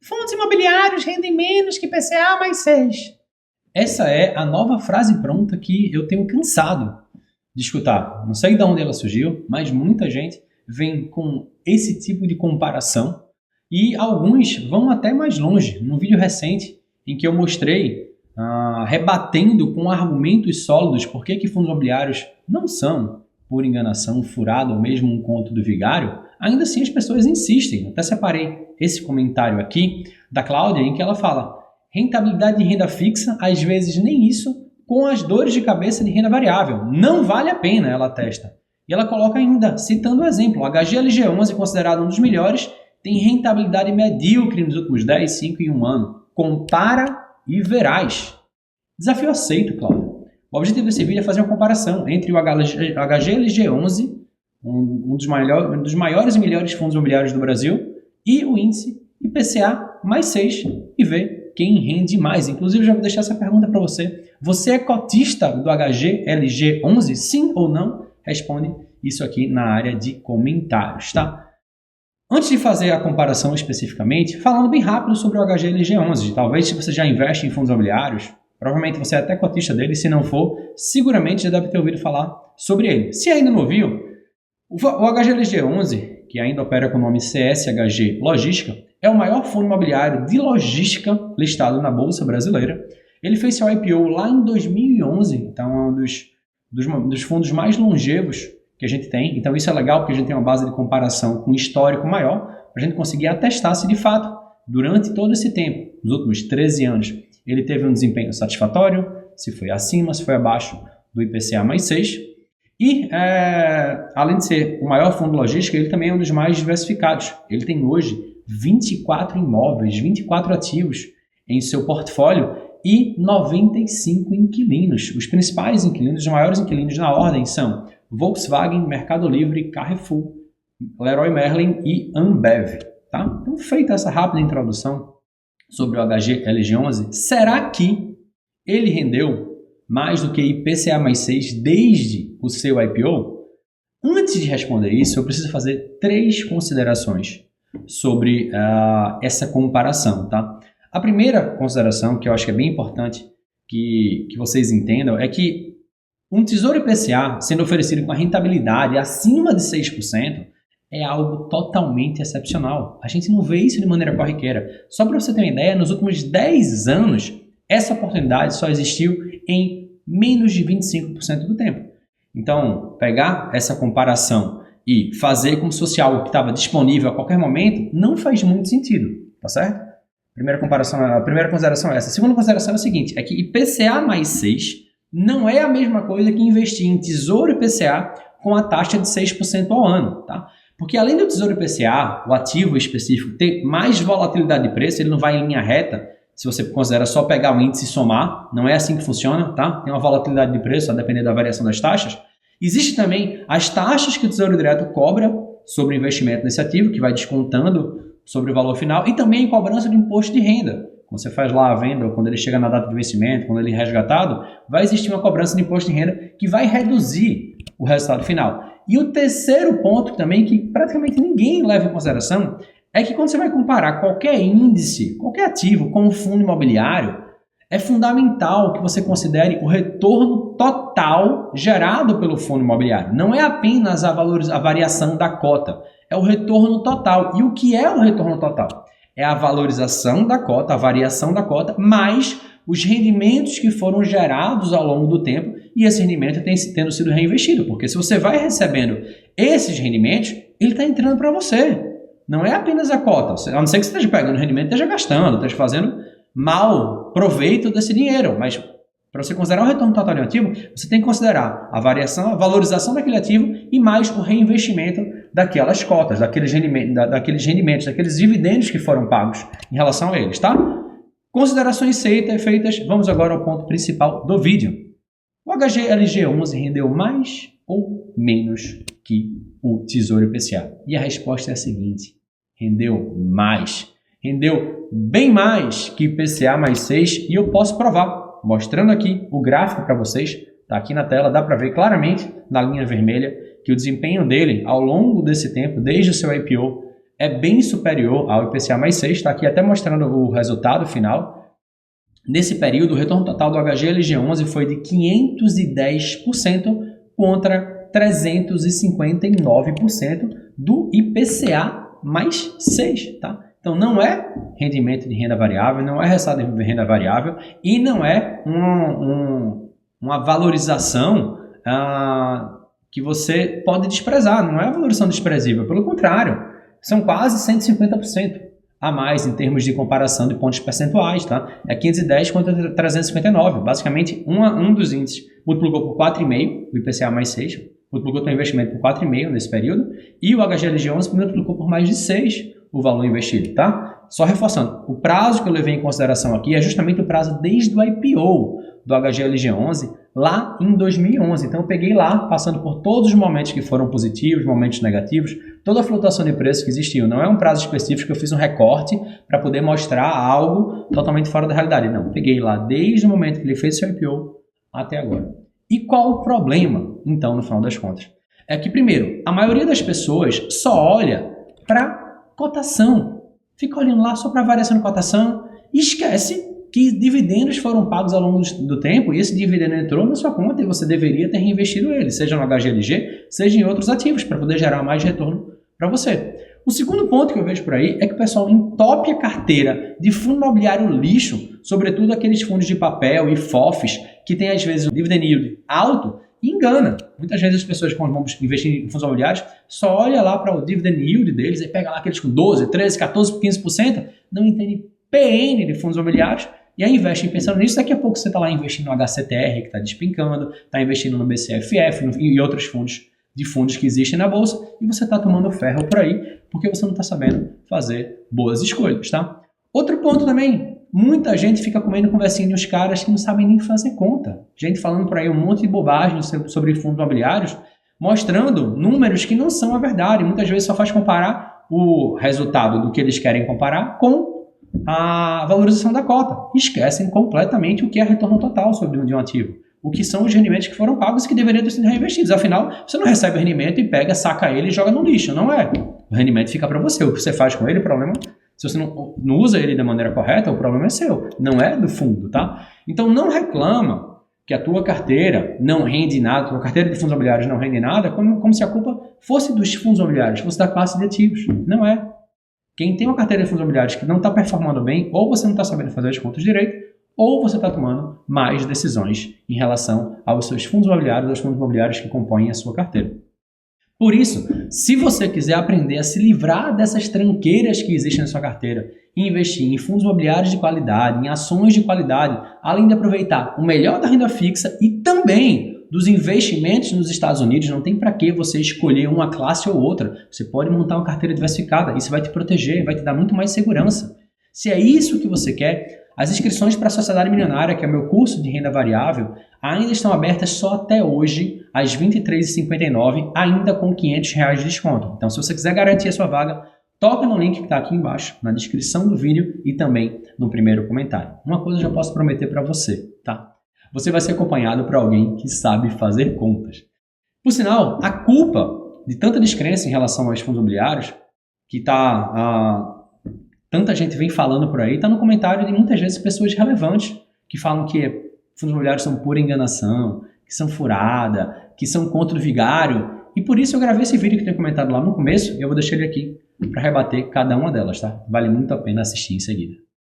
Fundos imobiliários rendem menos que IPCA mais 6. Essa é a nova frase pronta que eu tenho cansado de escutar. Não sei de onde ela surgiu, mas muita gente vem com esse tipo de comparação e alguns vão até mais longe. Num vídeo recente em que eu mostrei, rebatendo com argumentos sólidos por que fundos imobiliários não são, por enganação, furado ou mesmo um conto do vigário, ainda assim as pessoas insistem. Até separei esse comentário aqui da Cláudia em que ela fala: rentabilidade de renda fixa, às vezes nem isso, com as dores de cabeça de renda variável. Não vale a pena, ela atesta. E ela coloca ainda, citando o exemplo, o HGLG11, considerado um dos melhores, tem rentabilidade medíocre nos últimos 10, 5 e 1 ano. Compara e verás. Desafio aceito, Cláudia. O objetivo desse vídeo é fazer uma comparação entre o HGLG11, um dos maiores e melhores fundos imobiliários do Brasil, e o índice IPCA mais 6 e ver quem rende mais. Inclusive, já vou deixar essa pergunta para você. Você é cotista do HGLG11? Sim ou não? Responde isso aqui na área de comentários, tá? Antes de fazer a comparação especificamente, falando bem rápido sobre o HGLG11. Talvez se você já investe em fundos imobiliários, provavelmente você é até cotista dele. Se não for, seguramente já deve ter ouvido falar sobre ele. Se ainda não ouviu, o HGLG11, que ainda opera com o nome CSHG Logística, é o maior fundo imobiliário de logística listado na Bolsa Brasileira. Ele fez seu IPO lá em 2011, então é um dos fundos mais longevos que a gente tem. Então isso é legal porque a gente tem uma base de comparação com um histórico maior, para a gente conseguir atestar se de fato, durante todo esse tempo, nos últimos 13 anos, ele teve um desempenho satisfatório, se foi acima, se foi abaixo do IPCA mais 6. E, além de ser o maior fundo logístico, ele também é um dos mais diversificados. Ele tem hoje 24 imóveis, 24 ativos em seu portfólio e 95 inquilinos. Os principais inquilinos, os maiores inquilinos na ordem são Volkswagen, Mercado Livre, Carrefour, Leroy Merlin e Ambev. Tá? Então, feita essa rápida introdução sobre o HGLG11, será que ele rendeu mais do que IPCA mais 6 desde o seu IPO? Antes de responder isso, eu preciso fazer 3 considerações sobre essa comparação. Tá? A primeira consideração, que eu acho que é bem importante que vocês entendam, é que um Tesouro IPCA sendo oferecido com a rentabilidade acima de 6% é algo totalmente excepcional. A gente não vê isso de maneira corriqueira. Só para você ter uma ideia, nos últimos 10 anos, essa oportunidade só existiu em menos de 25% do tempo. Então, pegar essa comparação e fazer como se fosse algo que estava disponível a qualquer momento não faz muito sentido, tá certo? A primeira consideração é essa. A segunda consideração é a seguinte, é que IPCA mais 6 não é a mesma coisa que investir em Tesouro IPCA com a taxa de 6% ao ano, tá? Porque além do Tesouro IPCA, o ativo específico, ter mais volatilidade de preço, ele não vai em linha reta. Se você considera só pegar o índice e somar, não é assim que funciona, tá? Tem uma volatilidade de preço a depender da variação das taxas. Existe também as taxas que o Tesouro Direto cobra sobre o investimento nesse ativo, que vai descontando sobre o valor final, e também cobrança de imposto de renda. Quando você faz lá a venda, ou quando ele chega na data de vencimento, quando ele é resgatado, vai existir uma cobrança de imposto de renda que vai reduzir o resultado final. E o terceiro ponto também, que praticamente ninguém leva em consideração, é que quando você vai comparar qualquer índice, qualquer ativo com um fundo imobiliário, é fundamental que você considere o retorno total gerado pelo fundo imobiliário. Não é apenas a variação da cota, é o retorno total. E o que é o retorno total? É a valorização da cota, a variação da cota, mais os rendimentos que foram gerados ao longo do tempo e esse rendimento tendo sido reinvestido. Porque se você vai recebendo esses rendimentos, ele está entrando para você. Não é apenas a cota. A não ser que você esteja pegando rendimento e esteja gastando, esteja fazendo mal proveito desse dinheiro. Mas para você considerar o retorno total de um ativo, você tem que considerar a variação, a valorização daquele ativo e mais o reinvestimento daquelas cotas, daqueles rendimentos, daqueles dividendos que foram pagos em relação a eles, tá? Considerações feitas, vamos agora ao ponto principal do vídeo. O HGLG11 rendeu mais ou menos que o Tesouro IPCA? E a resposta é a seguinte: rendeu mais. Rendeu bem mais que IPCA mais 6 e eu posso provar, mostrando aqui o gráfico para vocês. Está aqui na tela, dá para ver claramente na linha vermelha que o desempenho dele ao longo desse tempo, desde o seu IPO, é bem superior ao IPCA mais 6, está aqui até mostrando o resultado final. Nesse período, o retorno total do HGLG11 foi de 510% contra 359% do IPCA mais 6, tá? Então não é rendimento de renda variável, não é resultado de renda variável e não é uma valorização que você pode desprezar, não é uma valorização desprezível, pelo contrário, são quase 150% a mais em termos de comparação de pontos percentuais, tá? É 510 contra 359, basicamente um dos índices multiplicou por 4,5, o IPCA mais 6, multiplicou o investimento por 4,5 nesse período, e o HGLG11 multiplicou por mais de 6 o valor investido, tá? Só reforçando, o prazo que eu levei em consideração aqui é justamente o prazo desde o IPO do HGLG11 lá em 2011. Então eu peguei lá, passando por todos os momentos que foram positivos, momentos negativos, toda a flutuação de preço que existiu. Não é um prazo específico, eu fiz um recorte para poder mostrar algo totalmente fora da realidade. Não, peguei lá desde o momento que ele fez seu IPO até agora. E qual o problema, então, no final das contas? É que, primeiro, a maioria das pessoas só olha para cotação. Fica olhando lá só para variação de cotação e esquece que dividendos foram pagos ao longo do tempo e esse dividendo entrou na sua conta e você deveria ter reinvestido ele, seja no HGLG, seja em outros ativos, para poder gerar mais retorno para você. O segundo ponto que eu vejo por aí é que o pessoal entope a carteira de fundo imobiliário lixo, sobretudo aqueles fundos de papel e FOFs, que tem às vezes o dividend yield alto, e engana. Muitas vezes as pessoas, quando vão investir em fundos imobiliários, só olha lá para o dividend yield deles e pega lá aqueles com 12, 13, 14, 15%, não entende PN de fundos imobiliários e aí investe pensando nisso. Daqui a pouco você está lá investindo no HCTR, que está despencando, está investindo no BCFF e outros fundos que existem na bolsa, e você está tomando ferro por aí porque você não está sabendo fazer boas escolhas, tá? Outro ponto também, muita gente fica comendo conversinha dos caras que não sabem nem fazer conta. Gente falando por aí um monte de bobagem sobre fundos imobiliários, mostrando números que não são a verdade. Muitas vezes só faz comparar o resultado do que eles querem comparar com a valorização da cota. Esquecem completamente o que é retorno total sobre de um ativo. O que são os rendimentos que foram pagos e que deveriam ter sido reinvestidos. Afinal, você não recebe o rendimento e pega, saca ele e joga no lixo. Não é. O rendimento fica para você. O que você faz com ele, o problema... Se você não usa ele da maneira correta, o problema é seu. Não é do fundo, tá? Então não reclama que a tua carteira não rende nada, a tua carteira de fundos imobiliários não rende nada, como se a culpa fosse dos fundos imobiliários, fosse da classe de ativos. Não é. Quem tem uma carteira de fundos imobiliários que não está performando bem, ou você não está sabendo fazer as contas direito, ou você está tomando mais decisões em relação aos seus fundos imobiliários, aos fundos imobiliários que compõem a sua carteira. Por isso, se você quiser aprender a se livrar dessas tranqueiras que existem na sua carteira e investir em fundos imobiliários de qualidade, em ações de qualidade, além de aproveitar o melhor da renda fixa e também dos investimentos nos Estados Unidos, não tem para que você escolher uma classe ou outra. Você pode montar uma carteira diversificada, isso vai te proteger, vai te dar muito mais segurança. Se é isso que você quer, as inscrições para a Sociedade Milionária, que é o meu curso de renda variável, ainda estão abertas só até hoje, às R$ 23h59, ainda com R$ 500 de desconto. Então, se você quiser garantir a sua vaga, toca no link que está aqui embaixo, na descrição do vídeo e também no primeiro comentário. Uma coisa eu já posso prometer para você, tá? Você vai ser acompanhado por alguém que sabe fazer contas. Por sinal, a culpa de tanta descrença em relação aos fundos imobiliários, que tanta gente vem falando por aí, está no comentário de muitas vezes pessoas relevantes que falam que fundos imobiliários são pura enganação, que são furada, que são contra o vigário. E por isso eu gravei esse vídeo que tem comentado lá no começo e eu vou deixar ele aqui para rebater cada uma delas, tá? Vale muito a pena assistir em seguida.